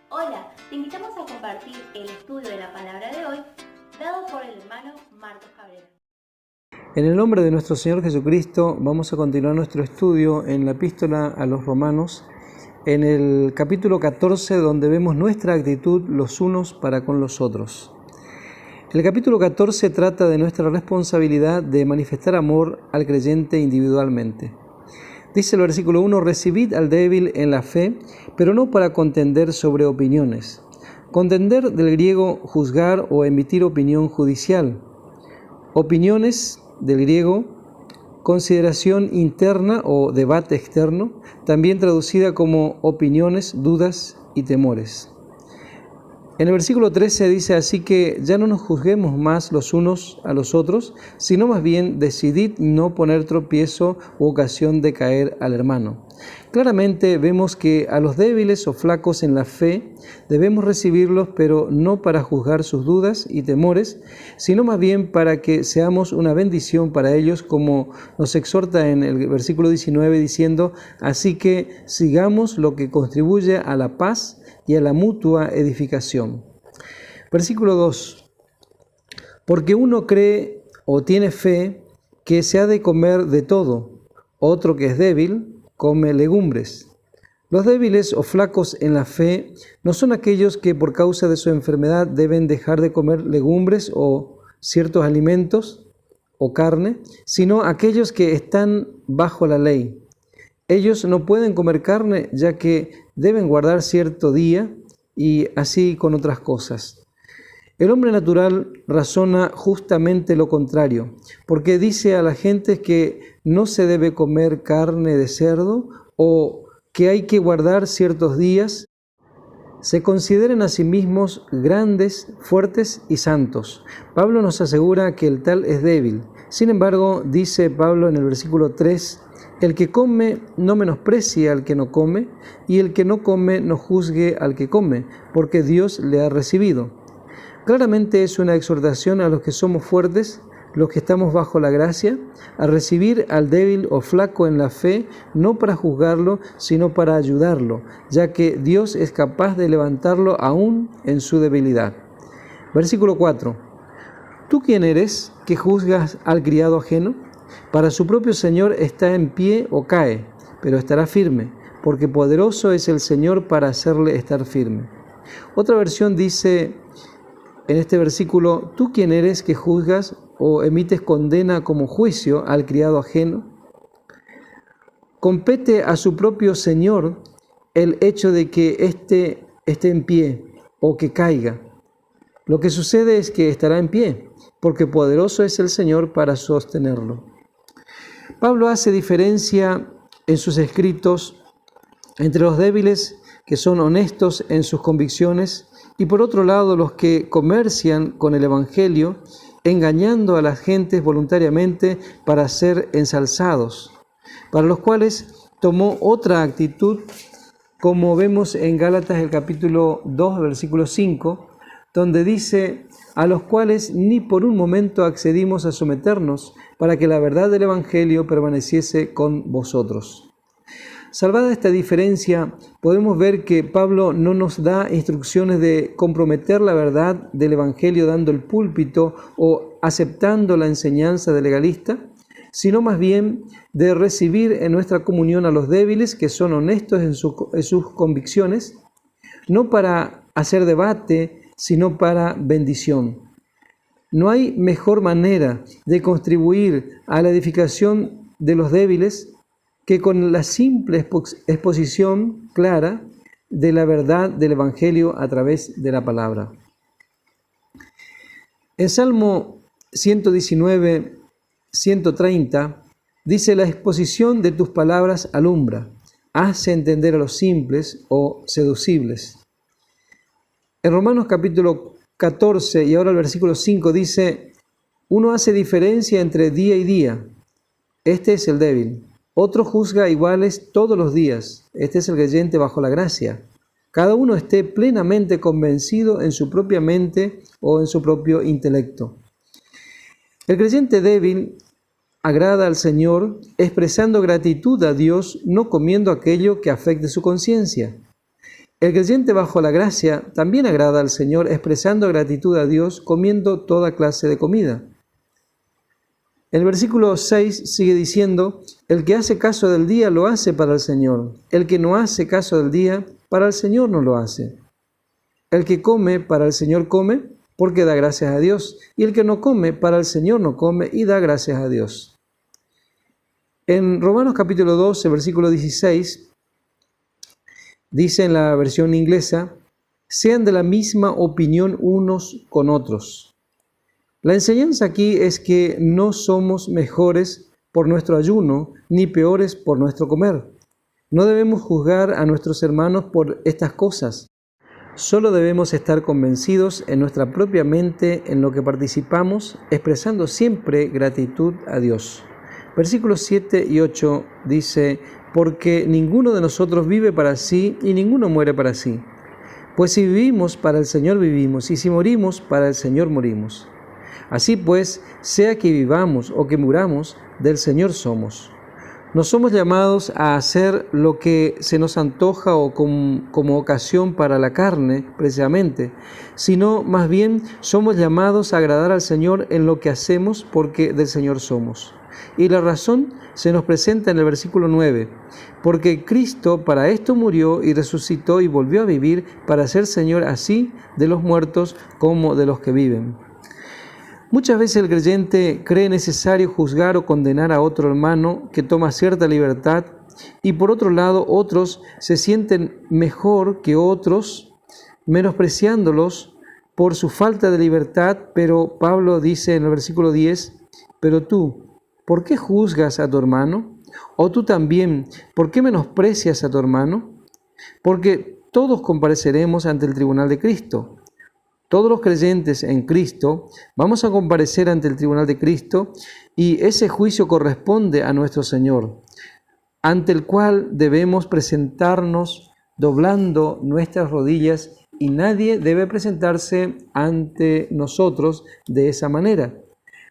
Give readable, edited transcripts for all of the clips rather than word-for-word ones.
Hola, te invitamos a compartir el estudio de la palabra de hoy, dado por el hermano Marcos Cabrera. En el nombre de nuestro Señor Jesucristo vamos a continuar nuestro estudio en la epístola a los Romanos, en el capítulo 14, donde vemos nuestra actitud los unos para con los otros. El capítulo 14 trata de nuestra responsabilidad de manifestar amor al creyente individualmente. Dice el versículo 1, recibid al débil en la fe, pero no para contender sobre opiniones. Contender del griego juzgar o emitir opinión judicial. Opiniones del griego consideración interna o debate externo, también traducida como opiniones, dudas y temores. En el versículo 13 dice, así que ya no nos juzguemos más los unos a los otros, sino más bien decidid no poner tropiezo u ocasión de caer al hermano. Claramente vemos que a los débiles o flacos en la fe debemos recibirlos, pero no para juzgar sus dudas y temores, sino más bien para que seamos una bendición para ellos, como nos exhorta en el versículo 19 diciendo, así que sigamos lo que contribuye a la paz y a la mutua edificación. Versículo 2. Porque uno cree o tiene fe que se ha de comer de todo, otro que es débil come legumbres. Los débiles o flacos en la fe no son aquellos que por causa de su enfermedad deben dejar de comer legumbres o ciertos alimentos o carne, sino aquellos que están bajo la ley. Ellos no pueden comer carne ya que deben guardar cierto día y así con otras cosas. El hombre natural razona justamente lo contrario, porque dice a la gente que no se debe comer carne de cerdo o que hay que guardar ciertos días. Se consideren a sí mismos grandes, fuertes y santos. Pablo nos asegura que el tal es débil. Sin embargo, dice Pablo en el versículo 3, el que come no menosprecie al que no come, y el que no come no juzgue al que come, porque Dios le ha recibido. Claramente es una exhortación a los que somos fuertes, los que estamos bajo la gracia, a recibir al débil o flaco en la fe, no para juzgarlo, sino para ayudarlo, ya que Dios es capaz de levantarlo aún en su debilidad. Versículo 4. ¿Tú quién eres que juzgas al criado ajeno? Para su propio Señor está en pie o cae, pero estará firme, porque poderoso es el Señor para hacerle estar firme. Otra versión dice en este versículo, ¿tú quién eres que juzgas o emites condena como juicio al criado ajeno? Compete a su propio Señor el hecho de que éste esté en pie o que caiga. Lo que sucede es que estará en pie, porque poderoso es el Señor para sostenerlo. Pablo hace diferencia en sus escritos entre los débiles que son honestos en sus convicciones y por otro lado los que comercian con el Evangelio, engañando a las gentes voluntariamente para ser ensalzados, para los cuales tomó otra actitud, como vemos en Gálatas el capítulo 2, versículo 5, donde dice, a los cuales ni por un momento accedimos a someternos, para que la verdad del Evangelio permaneciese con vosotros. Salvada esta diferencia, podemos ver que Pablo no nos da instrucciones de comprometer la verdad del Evangelio dando el púlpito o aceptando la enseñanza del legalista, sino más bien de recibir en nuestra comunión a los débiles que son honestos en sus convicciones, no para hacer debate, sino para bendición. No hay mejor manera de contribuir a la edificación de los débiles que con la simple exposición clara de la verdad del Evangelio a través de la palabra. En Salmo 119, 130, dice, la exposición de tus palabras alumbra, hace entender a los simples o seducibles. En Romanos capítulo 14 y ahora el versículo 5 dice, uno hace diferencia entre día y día, este es el débil. Otro juzga iguales todos los días, este es el creyente bajo la gracia. Cada uno esté plenamente convencido en su propia mente o en su propio intelecto. El creyente débil agrada al Señor expresando gratitud a Dios, no comiendo aquello que afecte su conciencia. El creyente bajo la gracia también agrada al Señor, expresando gratitud a Dios, comiendo toda clase de comida. El versículo 6 sigue diciendo: el que hace caso del día lo hace para el Señor. El que no hace caso del día, para el Señor no lo hace. El que come, para el Señor come, porque da gracias a Dios. Y el que no come, para el Señor no come y da gracias a Dios. En Romanos capítulo 12, versículo 16, dice en la versión inglesa: sean de la misma opinión unos con otros. La enseñanza aquí es que no somos mejores por nuestro ayuno, ni peores por nuestro comer. No debemos juzgar a nuestros hermanos por estas cosas. Solo debemos estar convencidos en nuestra propia mente en lo que participamos, expresando siempre gratitud a Dios. Versículos 7 y 8 dice: porque ninguno de nosotros vive para sí y ninguno muere para sí. Pues si vivimos, para el Señor vivimos, y si morimos, para el Señor morimos. Así pues, sea que vivamos o que muramos, del Señor somos. No somos llamados a hacer lo que se nos antoja o como ocasión para la carne, precisamente, sino más bien somos llamados a agradar al Señor en lo que hacemos, porque del Señor somos. Y la razón se nos presenta en el versículo 9, porque Cristo para esto murió y resucitó y volvió a vivir para ser Señor así de los muertos como de los que viven. Muchas veces el creyente cree necesario juzgar o condenar a otro hermano que toma cierta libertad, y por otro lado otros se sienten mejor que otros, menospreciándolos por su falta de libertad. Pero Pablo dice en el versículo 10, pero tú, ¿por qué juzgas a tu hermano? ¿O tú también, por qué menosprecias a tu hermano? Porque todos compareceremos ante el tribunal de Cristo. Todos los creyentes en Cristo vamos a comparecer ante el tribunal de Cristo, y ese juicio corresponde a nuestro Señor, ante el cual debemos presentarnos doblando nuestras rodillas, y nadie debe presentarse ante nosotros de esa manera.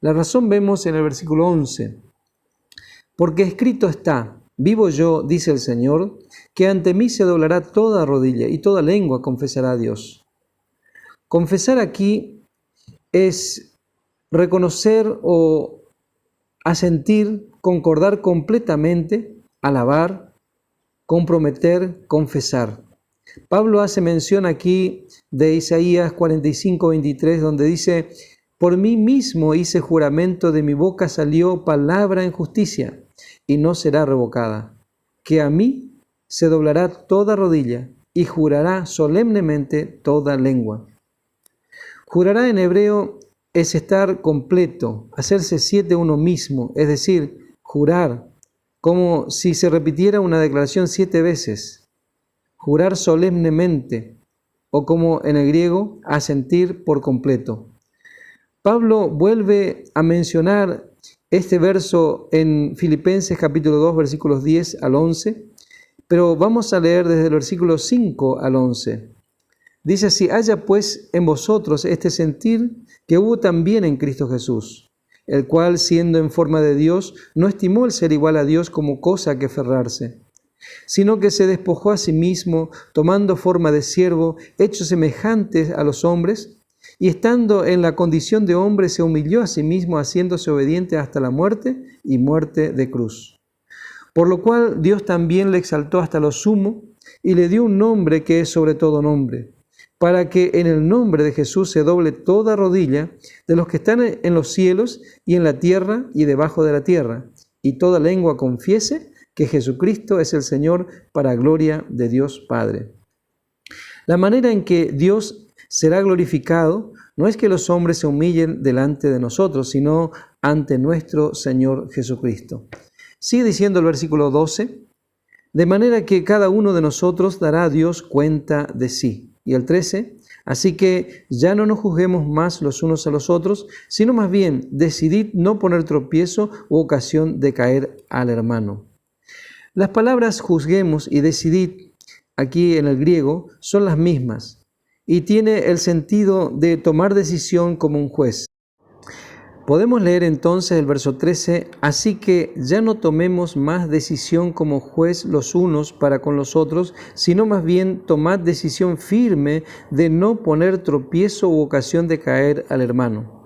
La razón vemos en el versículo 11. Porque escrito está: vivo yo, dice el Señor, que ante mí se doblará toda rodilla y toda lengua confesará a Dios. Confesar aquí es reconocer o asentir, concordar completamente, alabar, comprometer, confesar. Pablo hace mención aquí de Isaías 45:23, donde dice: por mí mismo hice juramento, de mi boca salió palabra en justicia, y no será revocada, que a mí se doblará toda rodilla, y jurará solemnemente toda lengua. Jurará en hebreo es estar completo, hacerse 7 uno mismo, es decir, jurar, como si se repitiera una declaración 7 veces. Jurar solemnemente, o como en el griego, asentir por completo. Pablo vuelve a mencionar este verso en Filipenses capítulo 2, versículos 10 al 11, pero vamos a leer desde el versículo 5 al 11. Dice así: haya pues en vosotros este sentir que hubo también en Cristo Jesús, el cual, siendo en forma de Dios, no estimó el ser igual a Dios como cosa que aferrarse, sino que se despojó a sí mismo, tomando forma de siervo, hecho semejante a los hombres, y estando en la condición de hombre, se humilló a sí mismo, haciéndose obediente hasta la muerte y muerte de cruz. Por lo cual Dios también le exaltó hasta lo sumo, y le dio un nombre que es sobre todo nombre, para que en el nombre de Jesús se doble toda rodilla de los que están en los cielos y en la tierra y debajo de la tierra, y toda lengua confiese que Jesucristo es el Señor, para gloria de Dios Padre. La manera en que Dios será glorificado no es que los hombres se humillen delante de nosotros, sino ante nuestro Señor Jesucristo. Sigue diciendo el versículo 12, de manera que cada uno de nosotros dará a Dios cuenta de sí. Y el 13, así que ya no nos juzguemos más los unos a los otros, sino más bien decidid no poner tropiezo u ocasión de caer al hermano. Las palabras juzguemos y decidid, aquí en el griego, son las mismas, y tiene el sentido de tomar decisión como un juez. Podemos leer entonces el verso 13, así que ya no tomemos más decisión como juez los unos para con los otros, sino más bien tomad decisión firme de no poner tropiezo u ocasión de caer al hermano.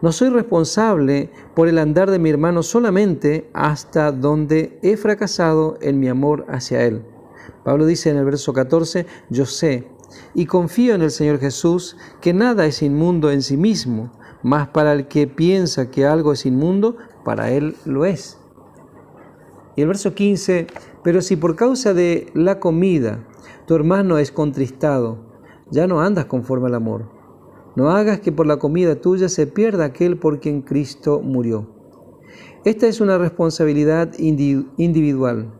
No soy responsable por el andar de mi hermano solamente hasta donde he fracasado en mi amor hacia él. Pablo dice en el verso 14, yo sé y confío en el Señor Jesús que nada es inmundo en sí mismo, mas para el que piensa que algo es inmundo, para él lo es. Y el verso 15, pero si por causa de la comida tu hermano es contristado, ya no andas conforme al amor. No hagas que por la comida tuya se pierda aquel por quien Cristo murió. Esta es una responsabilidad individual.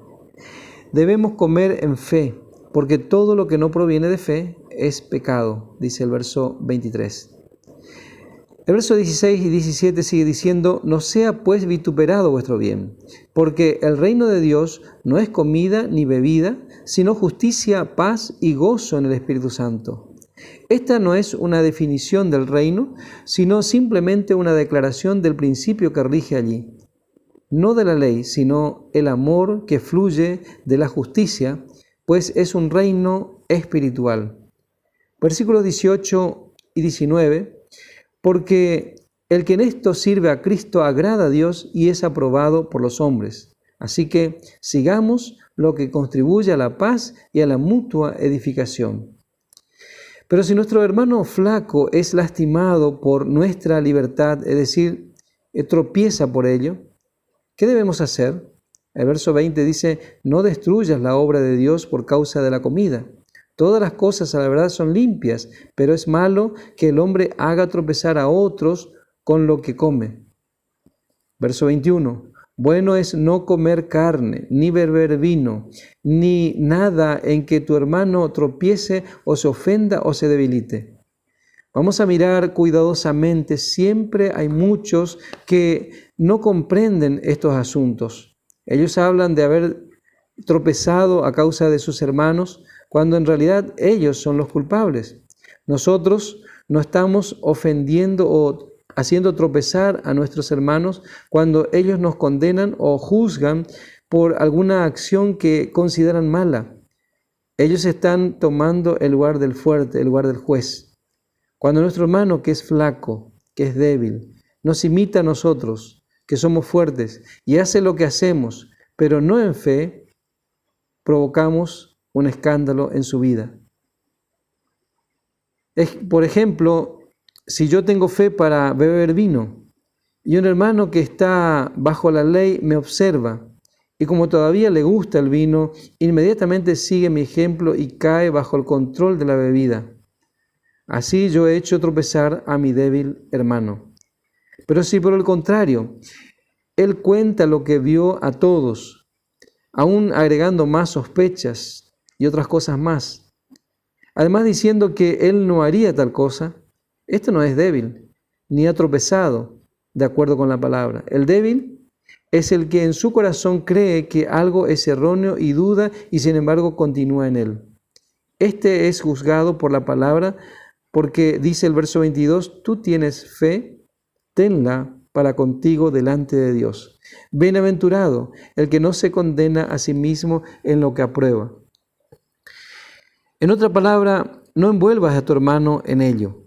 Debemos comer en fe, porque todo lo que no proviene de fe es pecado, dice el verso 23. El verso 16 y 17 sigue diciendo, no sea pues vituperado vuestro bien, porque el reino de Dios no es comida ni bebida, sino justicia, paz y gozo en el Espíritu Santo. Esta no es una definición del reino, sino simplemente una declaración del principio que rige allí. No de la ley, sino el amor que fluye de la justicia, pues es un reino espiritual. Versículos 18 y 19, porque el que en esto sirve a Cristo agrada a Dios y es aprobado por los hombres. Así que sigamos lo que contribuye a la paz y a la mutua edificación. Pero si nuestro hermano flaco es lastimado por nuestra libertad, es decir, tropieza por ello, ¿qué debemos hacer? El verso 20 dice, no destruyas la obra de Dios por causa de la comida. Todas las cosas a la verdad son limpias, pero es malo que el hombre haga tropezar a otros con lo que come. Verso 21. Bueno es no comer carne, ni beber vino, ni nada en que tu hermano tropiece o se ofenda o se debilite. Vamos a mirar cuidadosamente. Siempre hay muchos que no comprenden estos asuntos. Ellos hablan de haber tropezado a causa de sus hermanos, cuando en realidad ellos son los culpables. Nosotros no estamos ofendiendo o haciendo tropezar a nuestros hermanos cuando ellos nos condenan o juzgan por alguna acción que consideran mala. Ellos están tomando el lugar del fuerte, el lugar del juez. Cuando nuestro hermano, que es flaco, que es débil, nos imita a nosotros, que somos fuertes, y hace lo que hacemos, pero no en fe, provocamos un escándalo en su vida. Por ejemplo, si yo tengo fe para beber vino y un hermano que está bajo la ley me observa y como todavía le gusta el vino, inmediatamente sigue mi ejemplo y cae bajo el control de la bebida. Así yo he hecho tropezar a mi débil hermano. Pero si por el contrario, él cuenta lo que vio a todos, aún agregando más sospechas y otras cosas más, además diciendo que él no haría tal cosa, esto no es débil, ni ha tropezado, de acuerdo con la palabra. El débil es el que en su corazón cree que algo es erróneo y duda y sin embargo continúa en él. Este es juzgado por la palabra porque dice el verso 22, tú tienes fe, tenla para contigo delante de Dios. Bienaventurado el que no se condena a sí mismo en lo que aprueba. En otra palabra, no envuelvas a tu hermano en ello.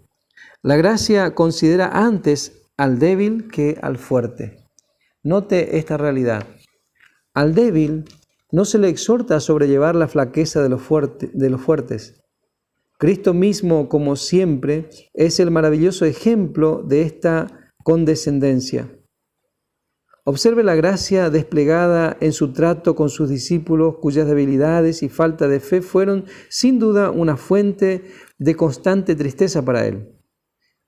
La gracia considera antes al débil que al fuerte. Note esta realidad. Al débil no se le exhorta a sobrellevar la flaqueza de los fuertes. Cristo mismo, como siempre, es el maravilloso ejemplo de esta condescendencia. Observe la gracia desplegada en su trato con sus discípulos, cuyas debilidades y falta de fe fueron sin duda una fuente de constante tristeza para él.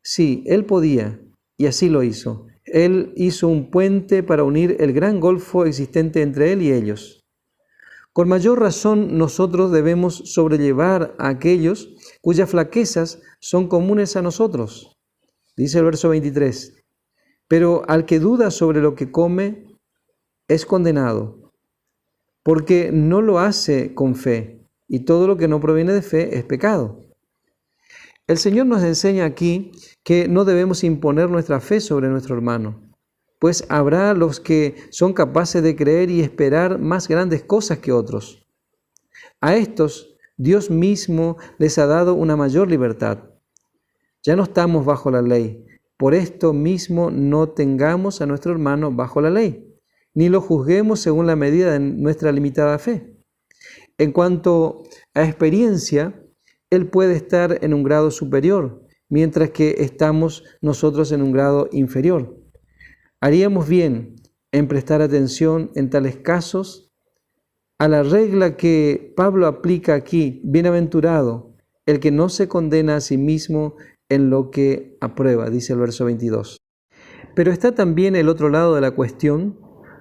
Sí, él podía, y así lo hizo. Él hizo un puente para unir el gran golfo existente entre él y ellos. Con mayor razón nosotros debemos sobrellevar a aquellos cuyas flaquezas son comunes a nosotros. Dice el verso 23. Pero al que duda sobre lo que come es condenado, porque no lo hace con fe, y todo lo que no proviene de fe es pecado. El Señor nos enseña aquí que no debemos imponer nuestra fe sobre nuestro hermano, pues habrá los que son capaces de creer y esperar más grandes cosas que otros. A estos, Dios mismo les ha dado una mayor libertad. Ya no estamos bajo la ley. Por esto mismo no tengamos a nuestro hermano bajo la ley, ni lo juzguemos según la medida de nuestra limitada fe. En cuanto a experiencia, él puede estar en un grado superior, mientras que estamos nosotros en un grado inferior. Haríamos bien en prestar atención en tales casos a la regla que Pablo aplica aquí: bienaventurado el que no se condena a sí mismo en lo que aprueba, dice el verso 22. Pero está también el otro lado de la cuestión.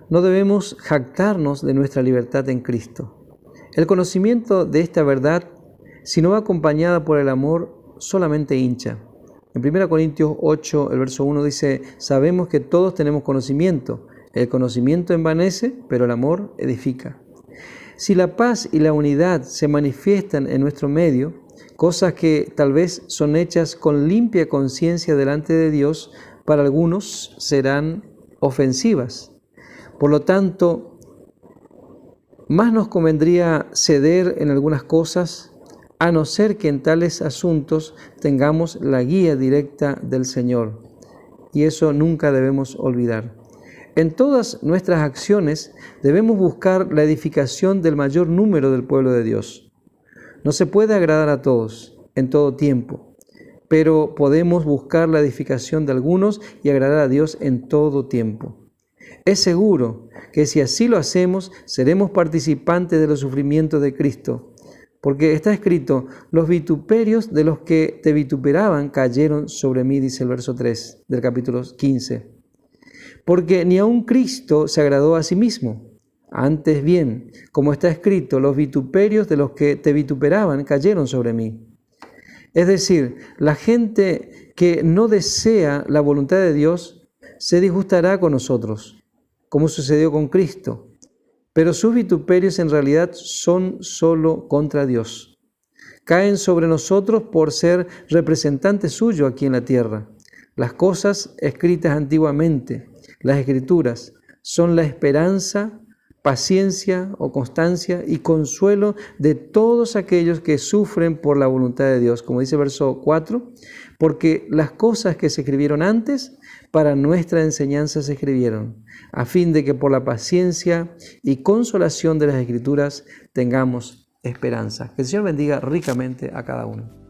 No debemos jactarnos de nuestra libertad en Cristo. El conocimiento de esta verdad, si no va acompañada por el amor, solamente hincha. En 1 Corintios 8, el verso 1 dice: sabemos que todos tenemos conocimiento. El conocimiento envanece, pero el amor edifica. Si la paz y la unidad se manifiestan en nuestro medio, cosas que tal vez son hechas con limpia conciencia delante de Dios, para algunos serán ofensivas. Por lo tanto, más nos convendría ceder en algunas cosas, a no ser que en tales asuntos tengamos la guía directa del Señor. Y eso nunca debemos olvidar. En todas nuestras acciones debemos buscar la edificación del mayor número del pueblo de Dios. No se puede agradar a todos en todo tiempo, pero podemos buscar la edificación de algunos y agradar a Dios en todo tiempo. Es seguro que si así lo hacemos, seremos participantes de los sufrimientos de Cristo, porque está escrito: los vituperios de los que te vituperaban cayeron sobre mí, dice el verso 3 del capítulo 15. Porque ni aun Cristo se agradó a sí mismo. Antes bien, como está escrito, los vituperios de los que te vituperaban cayeron sobre mí. Es decir, la gente que no desea la voluntad de Dios se disgustará con nosotros, como sucedió con Cristo. Pero sus vituperios en realidad son solo contra Dios. Caen sobre nosotros por ser representantes suyos aquí en la tierra. Las cosas escritas antiguamente, las Escrituras, son la esperanza, paciencia o constancia y consuelo de todos aquellos que sufren por la voluntad de Dios. Como dice el verso 4, porque las cosas que se escribieron antes, para nuestra enseñanza se escribieron, a fin de que por la paciencia y consolación de las Escrituras tengamos esperanza. Que el Señor bendiga ricamente a cada uno.